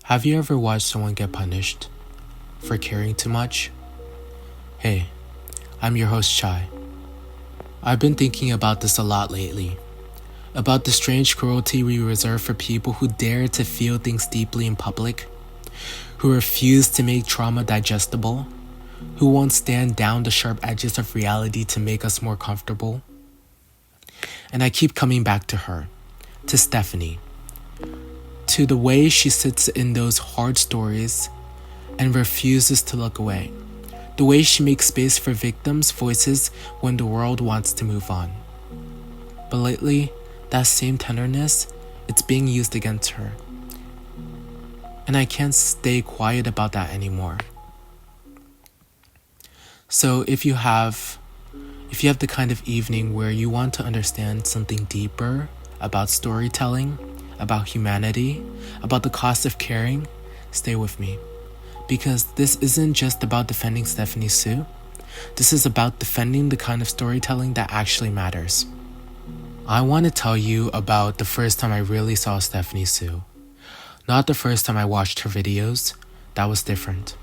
Have you ever watched someone get punished for caring too much? Hey, I'm your host Chai. I've been thinking about this a lot lately. About the strange cruelty we reserve for people who dare to feel things deeply in public, who refuse to make trauma digestible, who won't stand down the sharp edges of reality to make us more comfortable. And I keep coming back to her, to Stephanie, to the way she sits in those hard stories and refuses to look away, the way she makes space for victims' voices when the world wants to move on. But lately, that same tenderness, it's being used against her. And I can't stay quiet about that anymore. So if you have the kind of evening where you want to understand something deeper about storytelling, about humanity, about the cost of caring, stay with me. Because this isn't just about defending Stephanie Sue. This is about defending the kind of storytelling that actually matters. I want to tell you about the first time I really saw Stephanie Sue. Not the first time I watched her videos. That was different.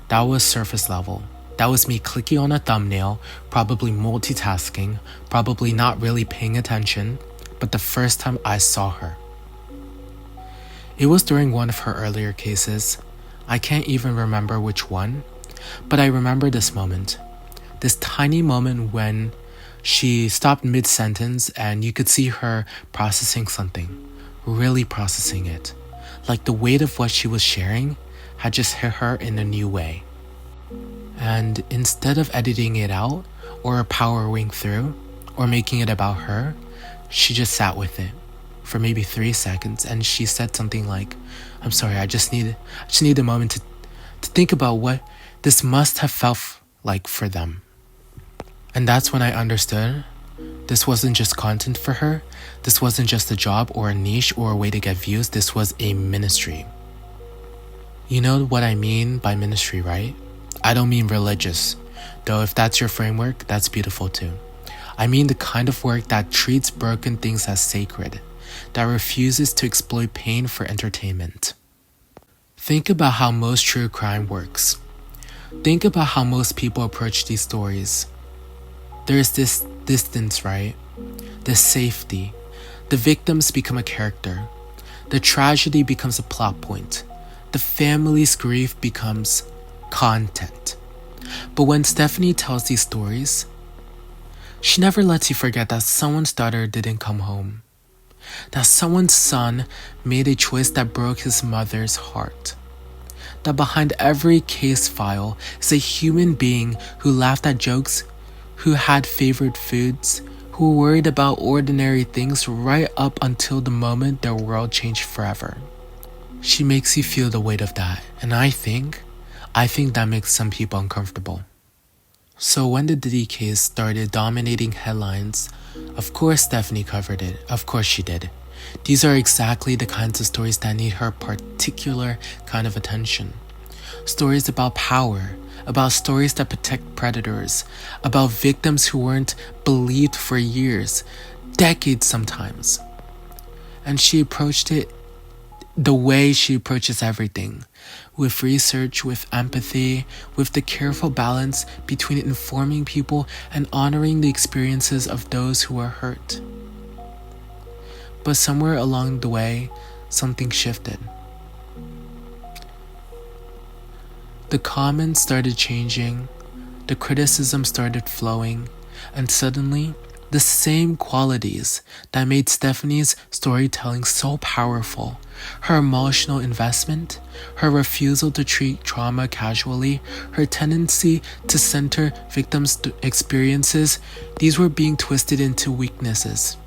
That was surface level. That was me clicking on a thumbnail, probably multitasking, probably not really paying attention, but the first time I saw her. It was during one of her earlier cases. I can't even remember which one, but I remember this moment. This tiny moment when she stopped mid-sentence and you could see her processing something, really processing it. Like the weight of what she was sharing had just hit her in a new way. And instead of editing it out or powering through or making it about her, she just sat with it for maybe 3 seconds and she said something like, I'm sorry, I just need a moment to think about what this must have felt like for them. And that's when I understood this wasn't just content for her. This wasn't just a job or a niche or a way to get views. This was a ministry. You know what I mean by ministry, right? I don't mean religious, though if that's your framework, that's beautiful too. I mean the kind of work that treats broken things as sacred, that refuses to exploit pain for entertainment. Think about how most true crime works. Think about how most people approach these stories. There's this distance, right? This safety. The victims become a character. The tragedy becomes a plot point. The family's grief becomes content. But when Stephanie tells these stories, she never lets you forget that someone's daughter didn't come home. That someone's son made a choice that broke his mother's heart. That behind every case file is a human being who laughed at jokes, who had favorite foods, who worried about ordinary things right up until the moment their world changed forever. She makes you feel the weight of that, and I think that makes some people uncomfortable. So when the Diddy case started dominating headlines, of course Stephanie covered it. Of course she did. These are exactly the kinds of stories that need her particular kind of attention. Stories about power, about stories that protect predators, about victims who weren't believed for years, decades sometimes. And she approached it the way she approaches everything, with research, with empathy, with the careful balance between informing people and honoring the experiences of those who are hurt. But somewhere along the way, something shifted. The comments started changing, the criticism started flowing, and suddenly, the same qualities that made Stephanie's storytelling so powerful, her emotional investment, her refusal to treat trauma casually, her tendency to center victims' experiences, these were being twisted into weaknesses.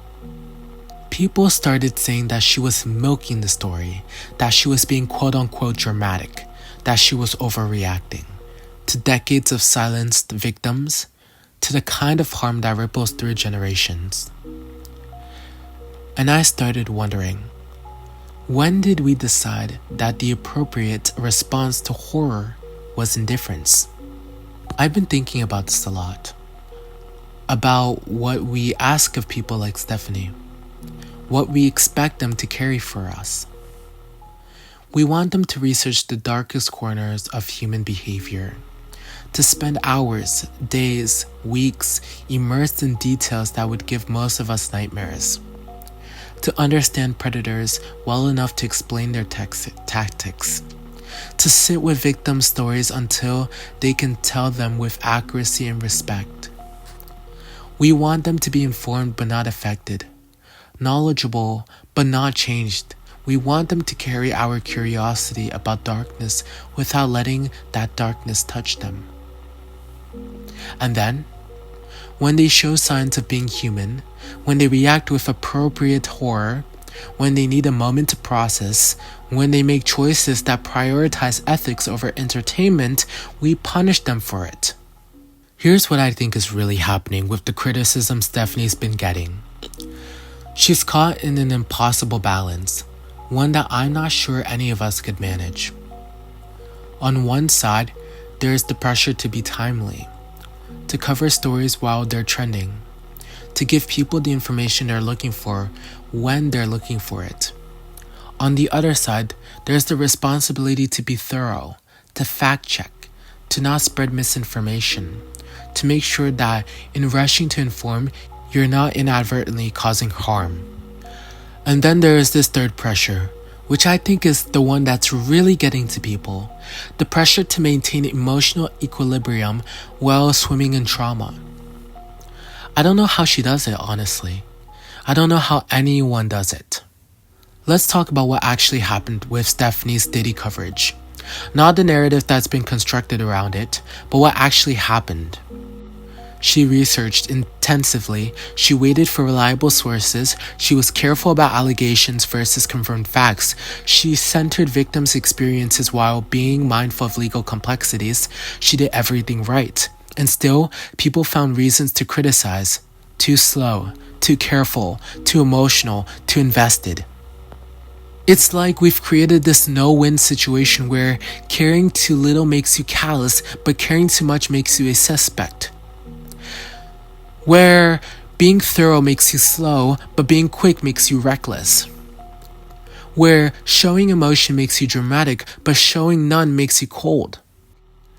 People started saying that she was milking the story, that she was being quote-unquote dramatic, that she was overreacting to decades of silenced victims, to the kind of harm that ripples through generations. And I started wondering, when did we decide that the appropriate response to horror was indifference? I've been thinking about this a lot. About what we ask of people like Stephanie. What we expect them to carry for us. We want them to research the darkest corners of human behavior, to spend hours, days, weeks immersed in details that would give most of us nightmares, to understand predators well enough to explain their tactics, to sit with victims' stories until they can tell them with accuracy and respect. We want them to be informed but not affected, knowledgeable but not changed. We want them to carry our curiosity about darkness without letting that darkness touch them. And then, when they show signs of being human, when they react with appropriate horror, when they need a moment to process, when they make choices that prioritize ethics over entertainment, we punish them for it. Here's what I think is really happening with the criticism Stephanie's been getting. She's caught in an impossible balance, one that I'm not sure any of us could manage. On one side, there's the pressure to be timely, to cover stories while they're trending, to give people the information they're looking for when they're looking for it. On the other side, there's the responsibility to be thorough, to fact check, to not spread misinformation, to make sure that in rushing to inform, you're not inadvertently causing harm. And then there is this third pressure, which I think is the one that's really getting to people, the pressure to maintain emotional equilibrium while swimming in trauma. I don't know how she does it, honestly. I don't know how anyone does it. Let's talk about what actually happened with Stephanie's Diddy coverage. Not the narrative that's been constructed around it, but what actually happened. She researched intensively, she waited for reliable sources, she was careful about allegations versus confirmed facts, she centered victims' experiences while being mindful of legal complexities, she did everything right. And still, people found reasons to criticize. Too slow, too careful, too emotional, too invested. It's like we've created this no-win situation where caring too little makes you callous, but caring too much makes you a suspect. Where being thorough makes you slow, but being quick makes you reckless. Where showing emotion makes you dramatic, but showing none makes you cold.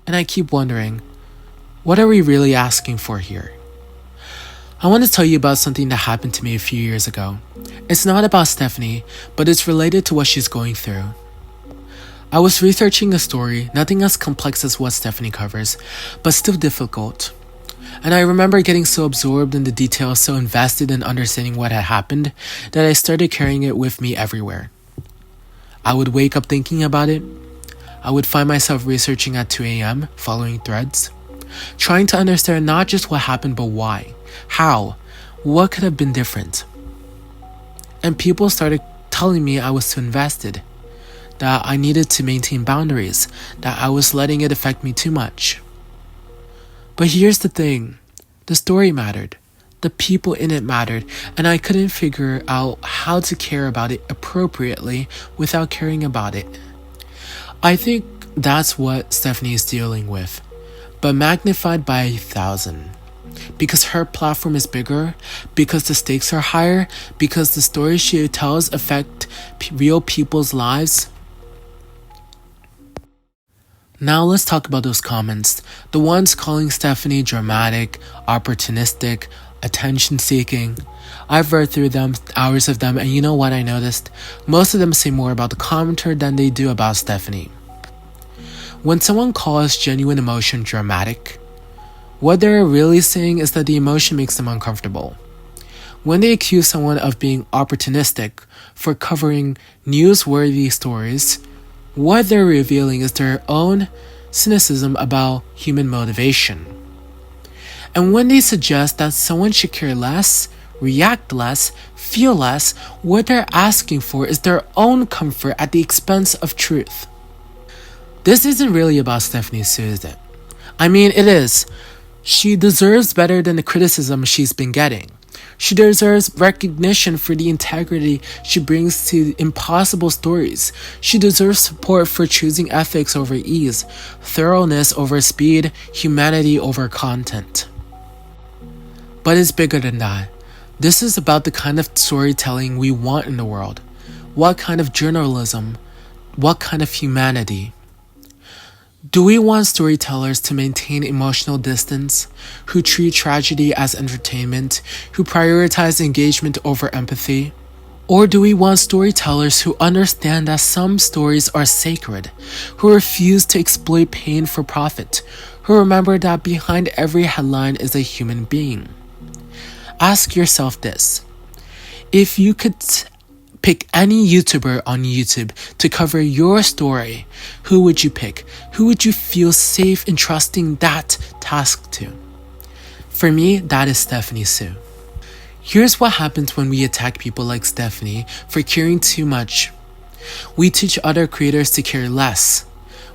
And I keep wondering, what are we really asking for here? I want to tell you about something that happened to me a few years ago. It's not about Stephanie, but it's related to what she's going through. I was researching a story, nothing as complex as what Stephanie covers, but still difficult. And I remember getting so absorbed in the details, so invested in understanding what had happened, that I started carrying it with me everywhere. I would wake up thinking about it. I would find myself researching at 2 a.m., following threads, trying to understand not just what happened, but why, how, what could have been different. And people started telling me I was too invested, that I needed to maintain boundaries, that I was letting it affect me too much. But here's the thing, the story mattered, the people in it mattered, and I couldn't figure out how to care about it appropriately without caring about it. I think that's what Stephanie is dealing with, but magnified by 1,000. Because her platform is bigger, because the stakes are higher, because the stories she tells affect real people's lives. Now let's talk about those comments. The ones calling Stephanie dramatic, opportunistic, attention-seeking. I've read through them, hours of them, and you know what I noticed? Most of them say more about the commenter than they do about Stephanie. When someone calls genuine emotion dramatic, what they're really saying is that the emotion makes them uncomfortable. When they accuse someone of being opportunistic for covering newsworthy stories, what they're revealing is their own cynicism about human motivation. And when they suggest that someone should care less, react less, feel less, what they're asking for is their own comfort at the expense of truth. This isn't really about Stephanie Soo, is it? I mean, it is. She deserves better than the criticism she's been getting. She deserves recognition for the integrity she brings to impossible stories. She deserves support for choosing ethics over ease, thoroughness over speed, humanity over content. But it's bigger than that. This is about the kind of storytelling we want in the world. What kind of journalism What kind of humanity? Do we want storytellers to maintain emotional distance, who treat tragedy as entertainment, who prioritize engagement over empathy? Or do we want storytellers who understand that some stories are sacred, who refuse to exploit pain for profit, who remember that behind every headline is a human being? Ask yourself this. If you could pick any YouTuber on YouTube to cover your story, who would you pick? Who would you feel safe entrusting that task to? For me, that is Stephanie Sue. Here's what happens when we attack people like Stephanie for caring too much. We teach other creators to care less.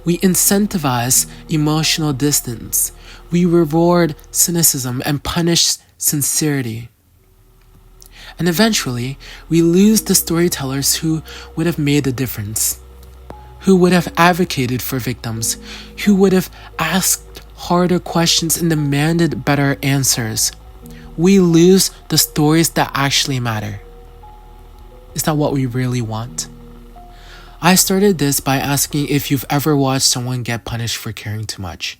We incentivize emotional distance. We reward cynicism and punish sincerity. And eventually, we lose the storytellers who would have made a difference, who would have advocated for victims, who would have asked harder questions and demanded better answers. We lose the stories that actually matter. Is that what we really want? I started this by asking if you've ever watched someone get punished for caring too much.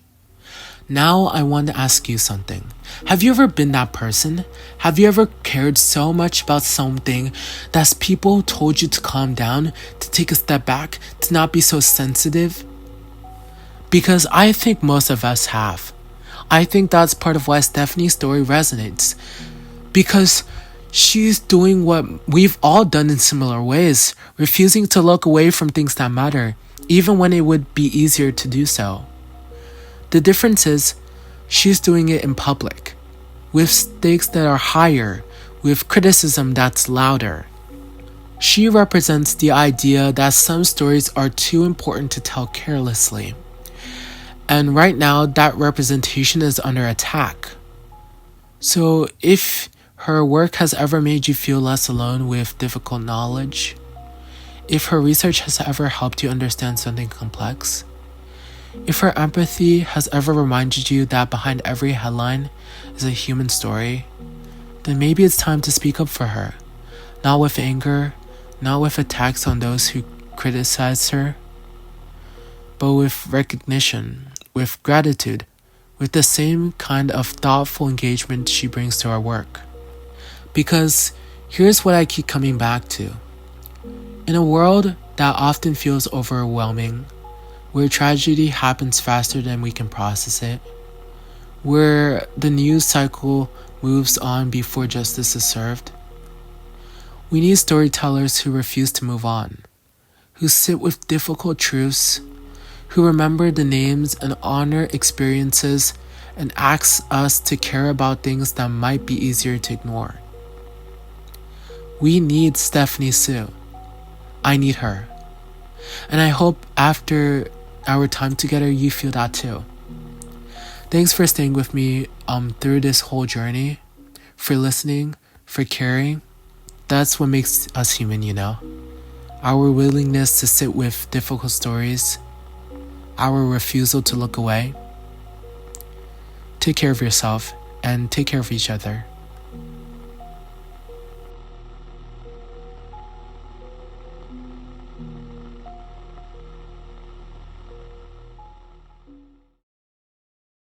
Now I want to ask you something. Have you ever been that person? Have you ever cared so much about something that people told you to calm down, to take a step back, to not be so sensitive? Because I think most of us have. I think that's part of why Stephanie's story resonates. Because she's doing what we've all done in similar ways, refusing to look away from things that matter, even when it would be easier to do so. The difference is, she's doing it in public, with stakes that are higher, with criticism that's louder. She represents the idea that some stories are too important to tell carelessly. And right now, that representation is under attack. So if her work has ever made you feel less alone with difficult knowledge, if her research has ever helped you understand something complex, if her empathy has ever reminded you that behind every headline is a human story, then maybe it's time to speak up for her. Not with anger, not with attacks on those who criticize her, but with recognition, with gratitude, with the same kind of thoughtful engagement she brings to our work. Because here's what I keep coming back to. In a world that often feels overwhelming, where tragedy happens faster than we can process it, where the news cycle moves on before justice is served, we need storytellers who refuse to move on, who sit with difficult truths, who remember the names and honor experiences and ask us to care about things that might be easier to ignore. We need Stephanie Sue. I need her. And I hope after our time together, you feel that too. Thanks for staying with me through this whole journey, for listening, for caring. That's what makes us human, you know? Our willingness to sit with difficult stories, our refusal to look away. Take care of yourself and take care of each other.